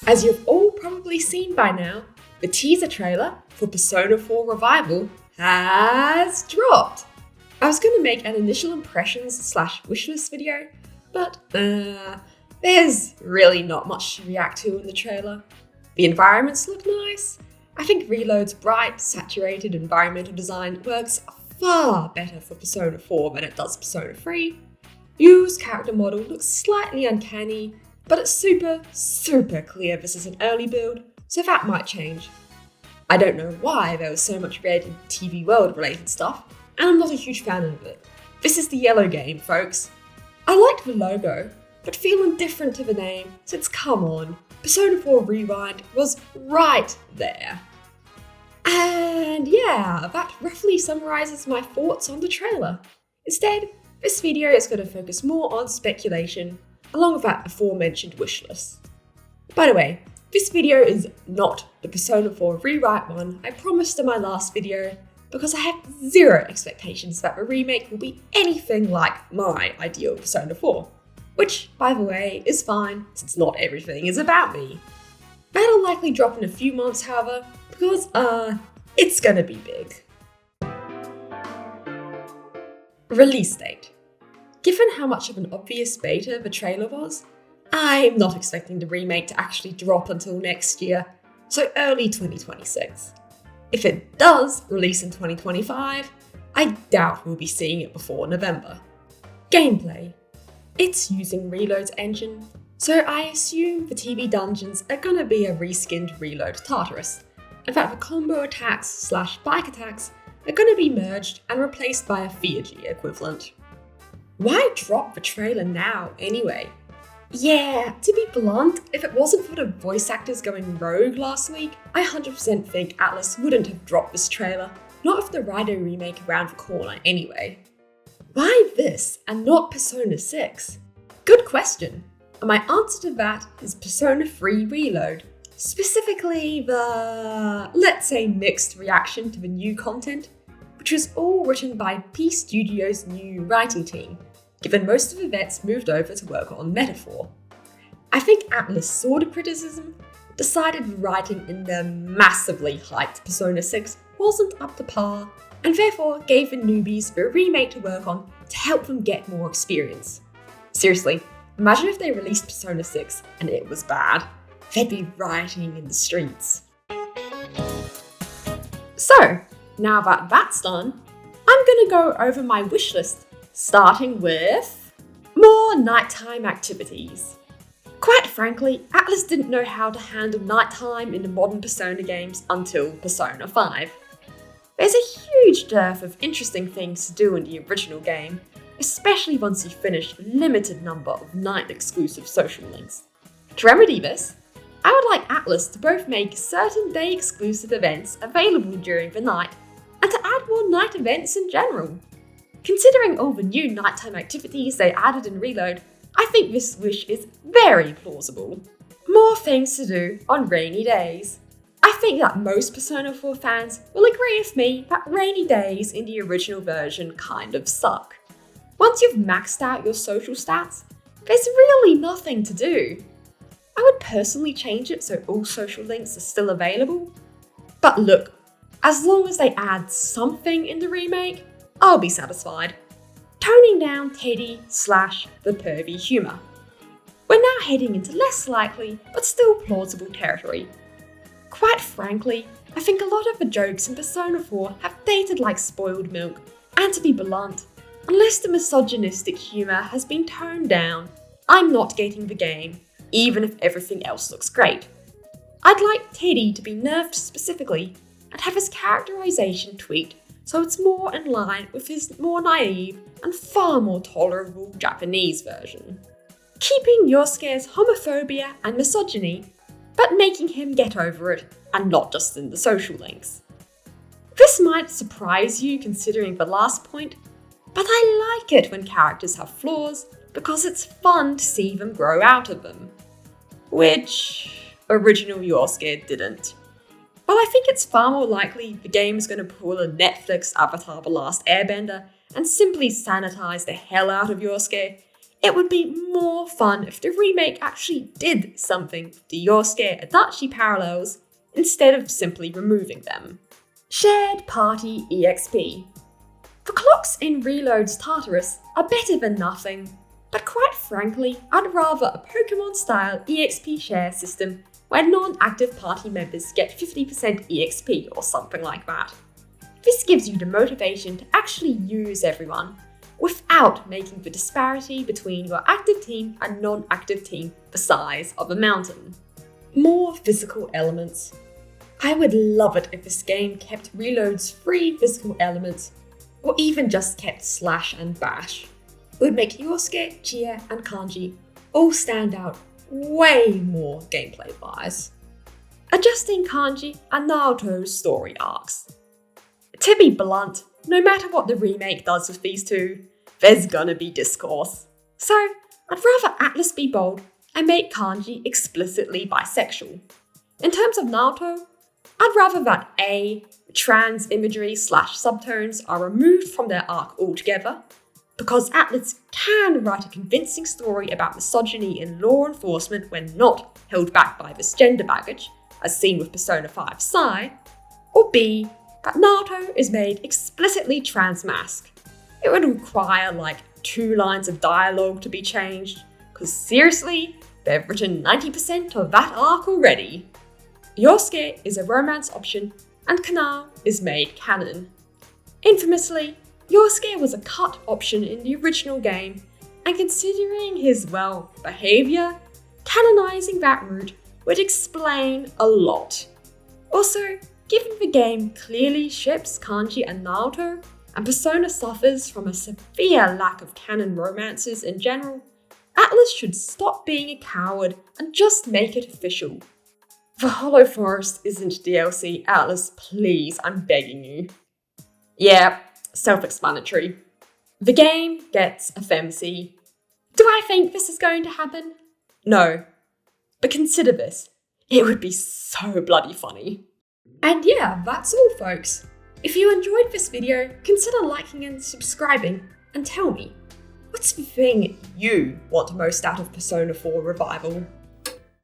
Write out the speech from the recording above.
As you've all probably seen by now, the teaser trailer for Persona 4 Revival has dropped. I was going to make an initial impressions / wishlist video, but there's really not much to react to in the trailer. The environments look nice. I think Reload's bright, saturated environmental design works far better for Persona 4 than it does Persona 3. Yu's character model looks slightly uncanny, but it's super clear this is an early build, so that might change. I don't know why there was so much red in TV World related stuff, and I'm not a huge fan of it. This is the yellow game, folks. I liked the logo, but feel indifferent to the name, since come on, Persona 4 Rewind was right there. And yeah, that roughly summarizes my thoughts on the trailer. Instead, this video is going to focus more on speculation, along with that aforementioned wishlist. By the way, this video is not the Persona 4 rewrite one I promised in my last video, because I have zero expectations that the remake will be anything like my ideal Persona 4. Which, by the way, is fine, since not everything is about me. That'll likely drop in a few months, however, because, it's gonna be big. Release date. Given how much of an obvious beta the trailer was, I'm not expecting the remake to actually drop until next year, so early 2026. If it does release in 2025, I doubt we'll be seeing it before November. Gameplay. It's using Reload's engine, so I assume the TV dungeons are gonna be a reskinned Reload Tartarus, and that the combo attacks / bike attacks are gonna be merged and replaced by a Theurgy equivalent. Why drop the trailer now anyway? Yeah, to be blunt, if it wasn't for the voice actors going rogue last week, I 100% think ATLUS wouldn't have dropped this trailer, not with the Rido remake around the corner anyway. Why this and not Persona 6? Good question, and my answer to that is Persona 3 Reload, specifically the, let's say, mixed reaction to the new content, which was all written by P Studio's new writing team, given most of the vets moved over to work on Metaphor. I think ATLUS saw the criticism, decided the writing in their massively hyped Persona 6 wasn't up to par, and therefore gave the newbies a remake to work on to help them get more experience. Seriously, imagine if they released Persona 6 and it was bad. They'd be rioting in the streets. So, now that that's done, I'm gonna go over my wishlist, starting with more nighttime activities. Quite frankly, ATLUS didn't know how to handle nighttime in the modern Persona games until Persona 5. There's a huge dearth of interesting things to do in the original game, especially once you finish a limited number of night-exclusive social links. To remedy this, I would like ATLUS to both make certain day-exclusive events available during the night, and to add more night events in general. Considering all the new nighttime activities they added in Reload, I think this wish is very plausible. More things to do on rainy days. I think that most Persona 4 fans will agree with me that rainy days in the original version kind of suck. Once you've maxed out your social stats, there's really nothing to do. I would personally change it so all social links are still available. But look, as long as they add something in the remake, I'll be satisfied. Toning down Teddy / the pervy humour. We're now heading into less likely, but still plausible territory. Quite frankly, I think a lot of the jokes in Persona 4 have dated like spoiled milk, and to be blunt, unless the misogynistic humour has been toned down, I'm not getting the game, even if everything else looks great. I'd like Teddy to be nerfed specifically, and have his characterization tweaked so it's more in line with his more naive and far more tolerable Japanese version. Keeping Yosuke's homophobia and misogyny, but making him get over it, and not just in the social links. This might surprise you considering the last point, but I like it when characters have flaws because it's fun to see them grow out of them. Which original Yosuke didn't. Well, I think it's far more likely the game is going to pull a Netflix Avatar The Last Airbender and simply sanitize the hell out of Yosuke, It would be more fun if the remake actually did something with the Yosuke Adachi parallels instead of simply removing them. Shared Party EXP. The clocks in Reload's Tartarus are better than nothing, but quite frankly, I'd rather a Pokemon-style EXP share system where non-active party members get 50% EXP or something like that. This gives you the motivation to actually use everyone, without making the disparity between your active team and non-active team the size of a mountain. More physical elements. I would love it if this game kept Reload's 3 physical elements, or even just kept Slash and Bash. It would make Yosuke, Chie, and Kanji all stand out way more gameplay-wise. Adjusting Kanji and Naoto's story arcs. To be blunt, no matter what the remake does with these two, there's gonna be discourse. So, I'd rather ATLUS be bold and make Kanji explicitly bisexual. In terms of Naoto, I'd rather that A, trans imagery / subtones are removed from their arc altogether, because ATLUS can write a convincing story about misogyny in law enforcement when not held back by this gender baggage, as seen with Persona 5 Psy, or B, that Naoto is made explicitly trans-masc. It would require like 2 lines of dialogue to be changed, because seriously, they've written 90% of that arc already. Yosuke is a romance option, and Kanao is made canon. Infamously, Yosuke was a cut option in the original game, and considering his, behaviour, canonising that route would explain a lot. Also, given the game clearly ships Kanji and Naoto, and Persona suffers from a severe lack of canon romances in general, ATLUS should stop being a coward and just make it official. The Hollow Forest isn't DLC, ATLUS, please, I'm begging you. Yeah, self-explanatory. The game gets a femc. Do I think this is going to happen? No. But consider this. It would be so bloody funny. And yeah, that's all folks. If you enjoyed this video, consider liking and subscribing, and tell me, what's the thing you want most out of Persona 4 Revival?